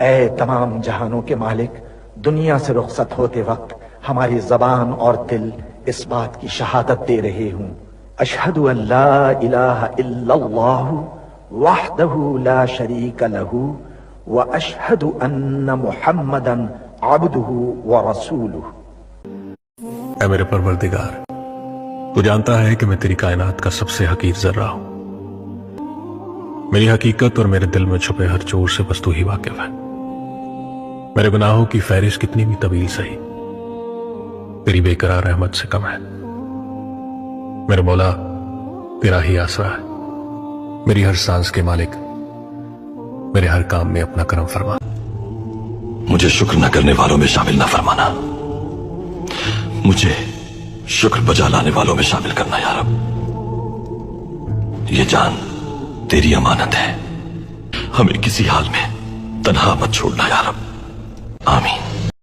اے تمام جہانوں کے مالک، دنیا سے رخصت ہوتے وقت ہماری زبان اور دل اس بات کی شہادت دے رہے ہوں، اشہد ان لا الہ الا اللہ وحدہ لا شریک لہ واشہد ان محمدا عبدہ ورسولہ۔ اے میرے پروردگار، تو جانتا ہے کہ میں تیری کائنات کا سب سے حقیر ذرہ ہوں۔ میری حقیقت اور میرے دل میں چھپے ہر چور سے بس تو ہی واقف ہے۔ میرے گناہوں کی فہرست کتنی بھی طویل سہی، تیری بے قرار رحمت سے کم ہے۔ میرے مولا، تیرا ہی آسرا ہے، میری ہر سانس کے مالک، میرے ہر کام میں اپنا کرم فرما۔ مجھے شکر نہ کرنے والوں میں شامل نہ فرمانا، مجھے شکر بجا لانے والوں میں شامل کرنا یا رب۔ یہ جان تیری امانت ہے، ہمیں کسی حال میں تنہا مت چھوڑنا یا رب، آمین۔